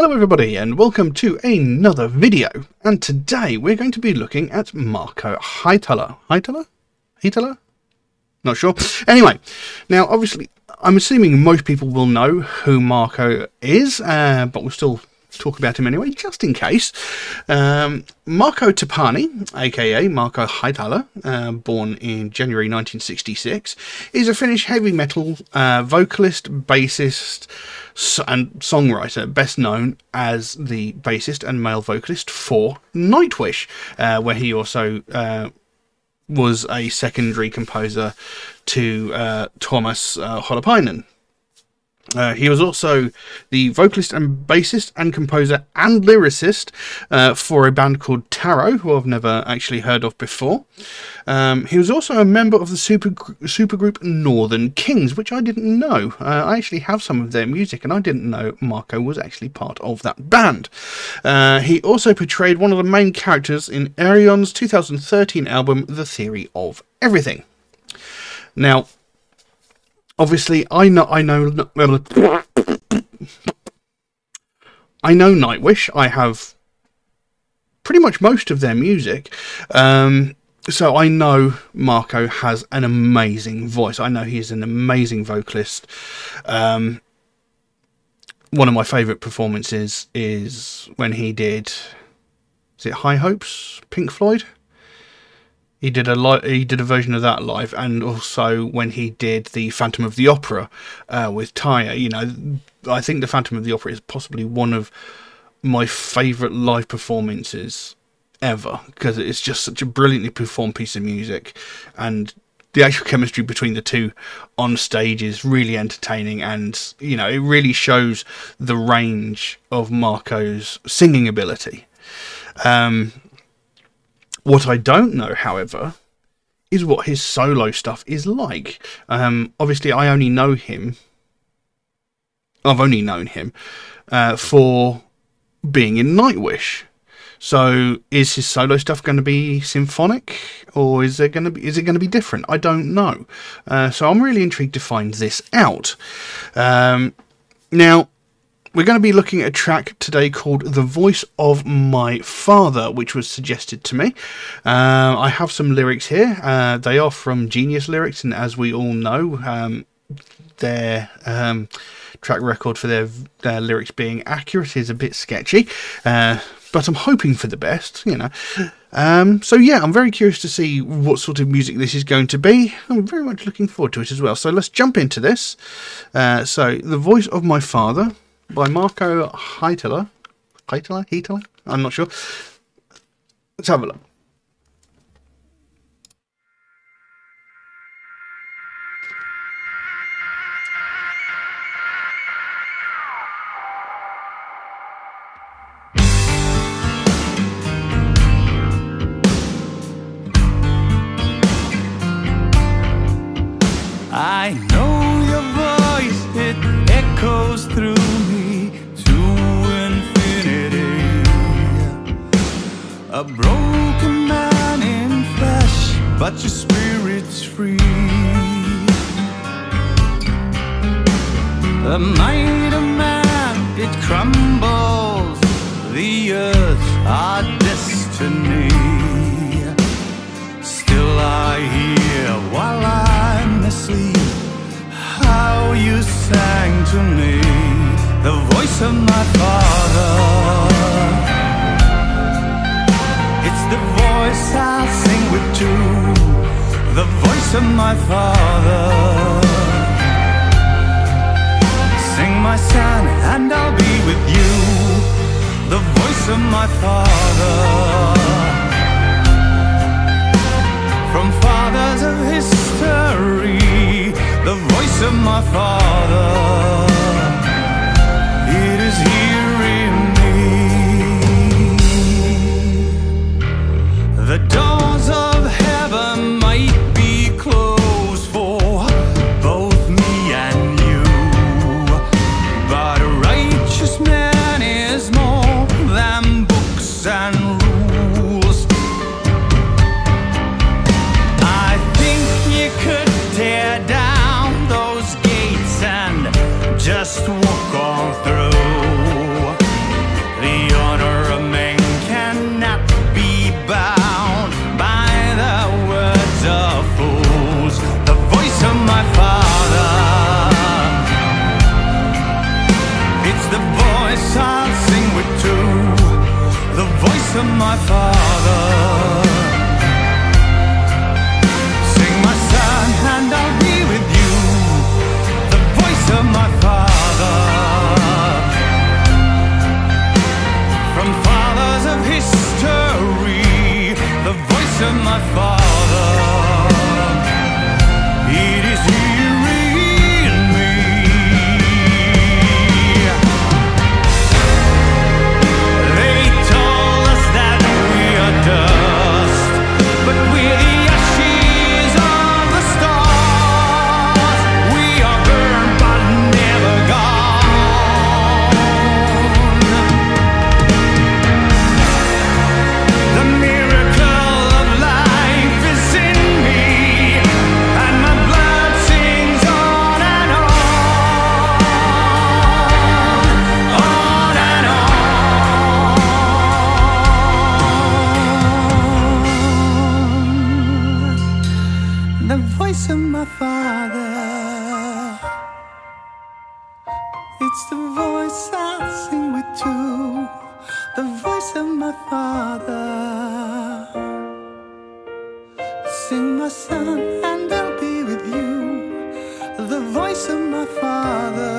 Hello everybody and welcome to another video, and today we're going to be looking at Marko Hietala. Hietala? Not sure. Anyway, now obviously I'm assuming most people will know who Marko is, but we'll still talk about him anyway, just in case. Marko Tapani, aka Marko Hietala, born in January 1966, is a Finnish heavy metal vocalist, bassist and songwriter, best known as the bassist and male vocalist for Nightwish, where he also was a secondary composer to Thomas Holopainen. He was also the vocalist and bassist and composer and lyricist for a band called Tarot, who I've never actually heard of before. He was also a member of the supergroup Northern Kings, which I didn't know. I actually have some of their music, and I didn't know Marko was actually part of that band. He also portrayed one of the main characters in Aerion's 2013 album, The Theory of Everything. Now, obviously, I know Nightwish. I have pretty much most of their music, so I know Marko has an amazing voice. I know he's an amazing vocalist. One of my favourite performances is when he did, is it High Hopes, Pink Floyd? He did a version of that live, and also when he did the Phantom of the Opera with Tyre. You know, I think the Phantom of the Opera is possibly one of my favourite live performances ever, because it's just such a brilliantly performed piece of music, and the actual chemistry between the two on stage is really entertaining, and you know, it really shows the range of Marko's singing ability. What I don't know, however, is what his solo stuff is like. Obviously, I've only known him for being in Nightwish. So, is his solo stuff going to be symphonic, or is it going to be different? I don't know. So, I'm really intrigued to find this out. Now, we're going to be looking at a track today called The Voice of My Father, which was suggested to me. I have some lyrics here. They are from Genius Lyrics, and as we all know, their track record for their lyrics being accurate is a bit sketchy. But I'm hoping for the best, you know. So yeah, I'm very curious to see what sort of music this is going to be. I'm very much looking forward to it as well. So let's jump into this. So, The Voice of My Father by Marko Hietala. Hietala? I'm not sure. Let's have a look. I know your voice, it echoes through me to infinity. A broken man in flesh, but your spirit's free. The might of man, it crumbles, the earth, our destiny. Still I hear while I'm asleep how you sang to me, the voice of my father. It's the voice I'll sing with too, the voice of my father. Sing, my son, and I'll be with you, the voice of my father. From fathers of history, the voice of my father, it is here in me. The doors of heaven might be closed for both me and you, but a righteous man is more than books and rules. I think you could tear down those gates voice of my Father. It's the voice I'll sing with too, the voice of my Father. Sing, my son, and I'll be with you, the voice of my Father.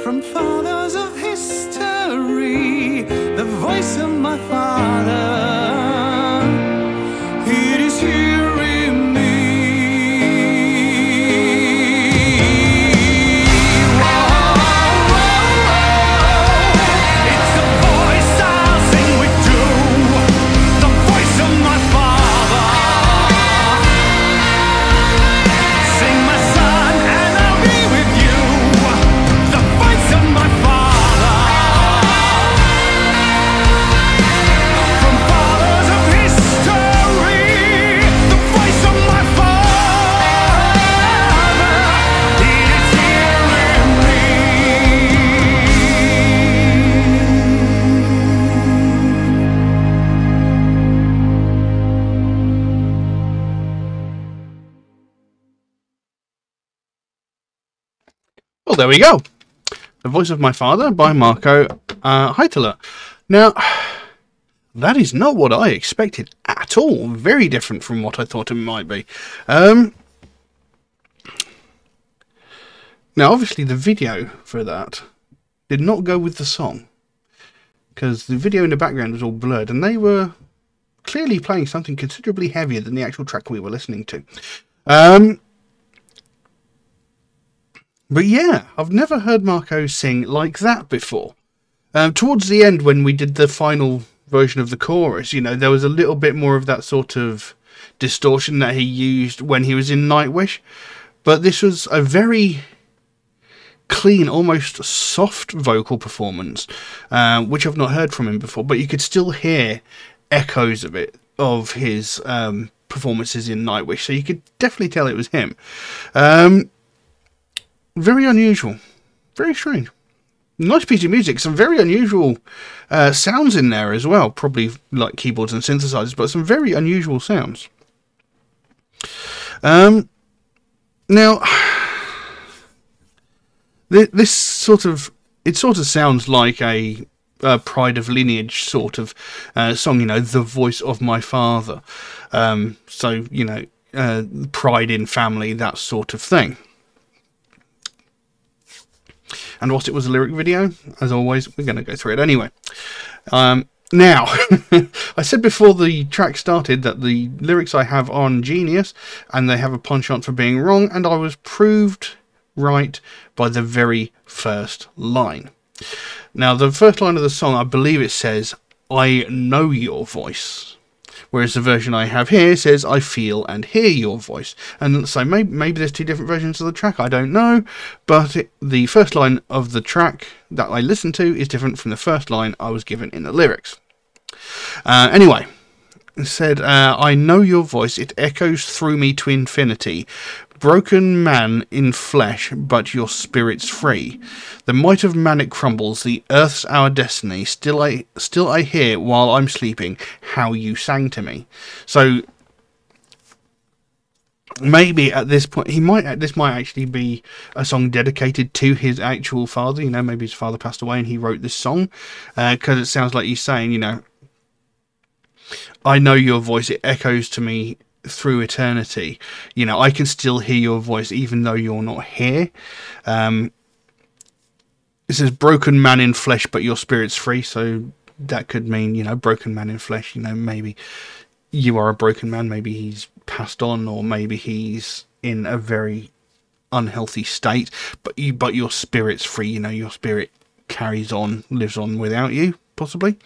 From fathers of history, the voice of my Father. It is hearing me. It's the voice I'll sing with too, the voice of my Father. Sing, my son, and I'll be with you, the voice of my Father. From fathers of history, the voice of my Father. It is hearing me. Well, there we go. The Voice of My Father by Marko Hietala. Now, that is not what I expected at all. Very different from what I thought it might be. Now, obviously, the video for that did not go with the song, because the video in the background was all blurred, and they were clearly playing something considerably heavier than the actual track we were listening to. But yeah, I've never heard Marko sing like that before. Towards the end, when we did the final version of the chorus, you know, there was a little bit more of that sort of distortion that he used when he was in Nightwish. But this was a very clean, almost soft vocal performance, which I've not heard from him before. But you could still hear echoes of it, of his performances in Nightwish. So you could definitely tell it was him. Very unusual. Very strange. Nice piece of music. Some very unusual sounds in there as well. Probably like keyboards and synthesizers, but some very unusual sounds. Now, this sort of... It sort of sounds like a Pride of Lineage sort of song, you know, the voice of my father. So, you know, pride in family, that sort of thing. And whilst it was a lyric video, as always, we're going to go through it anyway. Now, I said before the track started that the lyrics I have on Genius, and they have a penchant for being wrong, and I was proved right by the very first line. Now, the first line of the song, I believe it says, "I know your voice." Whereas the version I have here says, "I feel and hear your voice." And so maybe there's two different versions of the track, I don't know. But the first line of the track that I listened to is different from the first line I was given in the lyrics. Anyway, it said, "I know your voice, it echoes through me to infinity. Broken man in flesh, but your spirit's free. The might of man it crumbles, the earth's our destiny. Still I hear while I'm sleeping how you sang to me." So maybe at this point this might actually be a song dedicated to his actual father. You know, maybe his father passed away and he wrote this song, because it sounds like he's saying, you know, "I know your voice, it echoes to me through eternity. You know, I can still hear your voice even though you're not here." It says broken man in flesh, but your spirit's free. So that could mean, you know, broken man in flesh. You know, maybe you are a broken man. Maybe he's passed on, or maybe he's in a very unhealthy state. But your spirit's free. You know, your spirit carries on, lives on without you, possibly.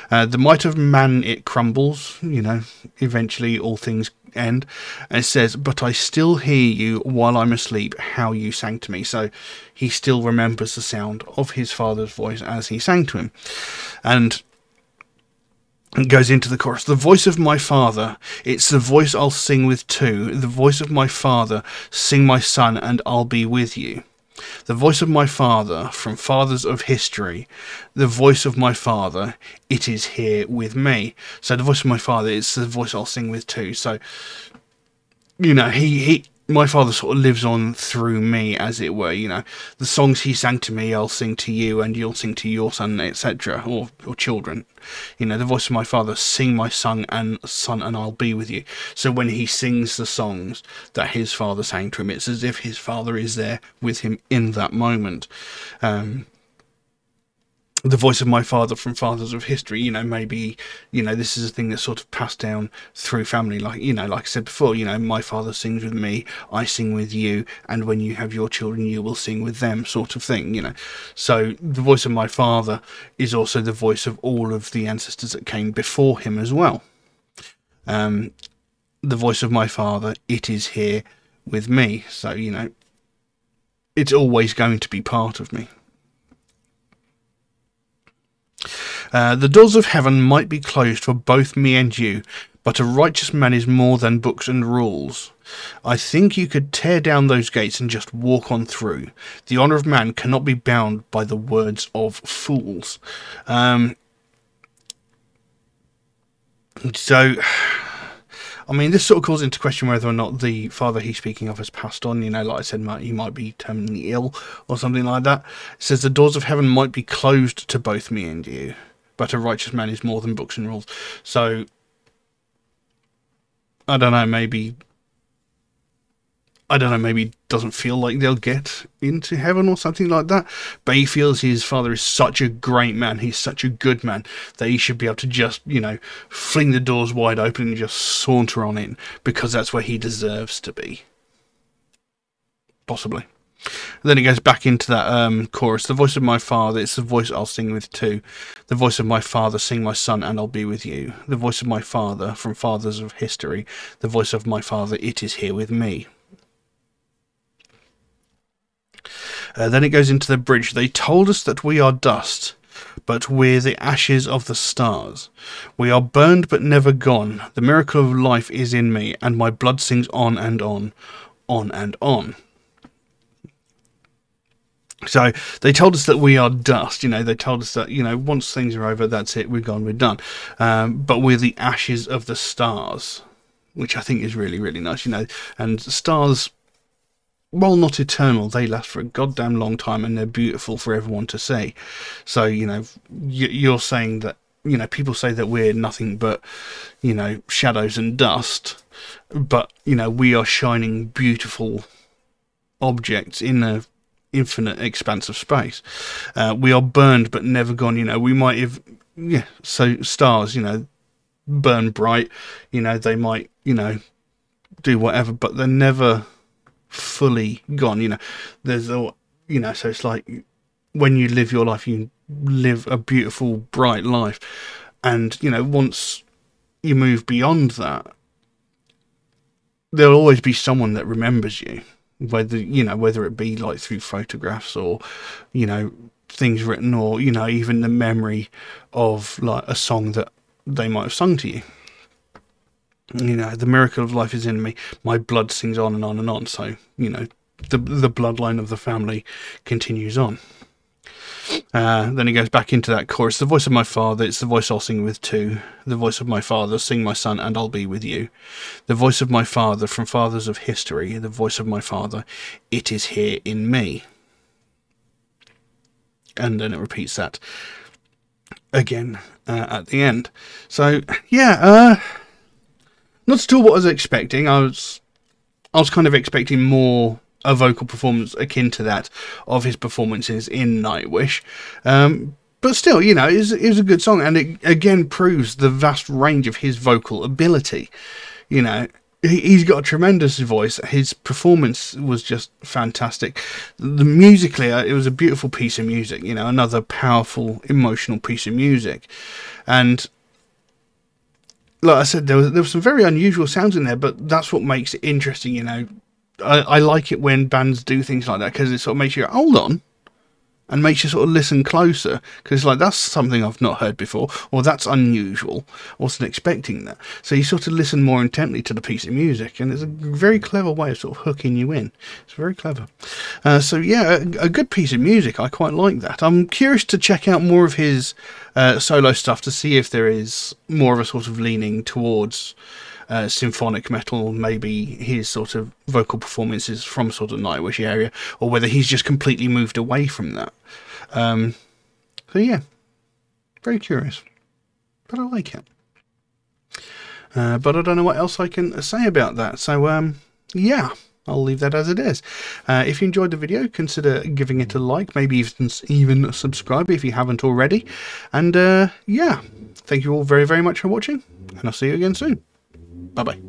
The might of man it crumbles. You know, eventually all things end. And it says, "But I still hear you while I'm asleep, how you sang to me." So he still remembers the sound of his father's voice as he sang to him. And it goes into the chorus. "The voice of my father, it's the voice I'll sing with too. The voice of my father, sing my son, and I'll be with you." The voice of my father from fathers of history. The voice of my father, it is here with me. So the voice of my father is the voice I'll sing with too. So, you know, my father sort of lives on through me, as it were. You know, the songs he sang to me, I'll sing to you, and you'll sing to your son, etc., or children. You know, the voice of my father, sing my son, and I'll be with you. So when he sings the songs that his father sang to him, it's as if his father is there with him in that moment. The voice of my father from fathers of history, you know, maybe, you know, this is a thing that's sort of passed down through family, like, you know, like I said before, you know, my father sings with me, I sing with you, and when you have your children, you will sing with them, sort of thing, you know. So the voice of my father is also the voice of all of the ancestors that came before him as well. The voice of my father, it is here with me. So, you know, it's always going to be part of me. The doors of heaven might be closed for both me and you, but a righteous man is more than books and rules. I think you could tear down those gates and just walk on through. The honour of man cannot be bound by the words of fools. So, I mean, this sort of calls into question whether or not the father he's speaking of has passed on. You know, like I said, he might be terminally ill or something like that. It says the doors of heaven might be closed to both me and you, but a righteous man is more than books and rules. So, I don't know, maybe doesn't feel like they'll get into heaven or something like that. But he feels his father is such a great man, he's such a good man, that he should be able to just, you know, fling the doors wide open and just saunter on in, because that's where he deserves to be. Possibly. Then it goes back into that chorus. The voice of my father, it's the voice I'll sing with too. The voice of my father, sing my son, and I'll be with you. The voice of my father, from fathers of history. The voice of my father, it is here with me. Then it goes into the bridge. They told us that we are dust, but we're the ashes of the stars. We are burned but never gone. The miracle of life is in me, and my blood sings on and on and on. So they told us that we are dust, you know, they told us that, you know, once things are over, that's it, we're gone, we're done. But we're the ashes of the stars, which I think is really, really nice, you know. And stars, while not eternal, they last for a goddamn long time, and they're beautiful for everyone to see. So, you know, you're saying that, you know, people say that we're nothing but, you know, shadows and dust, but, you know, we are shining, beautiful objects in a infinite expanse of space. We are burned but never gone, you know. We might have, yeah, so stars, you know, burn bright, you know, they might, you know, do whatever, but they're never fully gone, you know. There's all, you know, so it's like when you live your life, you live a beautiful, bright life, and, you know, once you move beyond that, there'll always be someone that remembers you. Whether, you know, whether it be like through photographs or, you know, things written, or, you know, even the memory of like a song that they might have sung to you. You know, the miracle of life is in me. My blood sings on and on and on. So, you know, the bloodline of the family continues on. Then he goes back into that chorus. The voice of my father, it's the voice I'll sing with too. The voice of my father, sing my son, and I'll be with you. The voice of my father, from fathers of history. The voice of my father, it is here in me. And then it repeats that again at the end. So, yeah, not at all what I was expecting. I was kind of expecting more a vocal performance akin to that of his performances in Nightwish, but still, you know, it was a good song, and it again proves the vast range of his vocal ability. You know, he's got a tremendous voice. His performance was just fantastic. Musically, it was a beautiful piece of music, you know, another powerful, emotional piece of music. And like I said, there was some very unusual sounds in there, but that's what makes it interesting, you know. I like it when bands do things like that, because it sort of makes you go, hold on, and makes you sort of listen closer, because like, that's something I've not heard before, or that's unusual. I wasn't expecting that. So you sort of listen more intently to the piece of music, and it's a very clever way of sort of hooking you in. It's very clever. So yeah, a good piece of music. I quite like that. I'm curious to check out more of his solo stuff to see if there is more of a sort of leaning towards symphonic metal, maybe his sort of vocal performances from sort of Nightwish area, or whether he's just completely moved away from that. So yeah, very curious, but I like it. But I don't know what else I can say about that. So yeah, I'll leave that as it is. If you enjoyed the video, consider giving it a like, maybe even subscribe if you haven't already. And yeah, thank you all very, very much for watching, and I'll see you again soon. Bye-bye.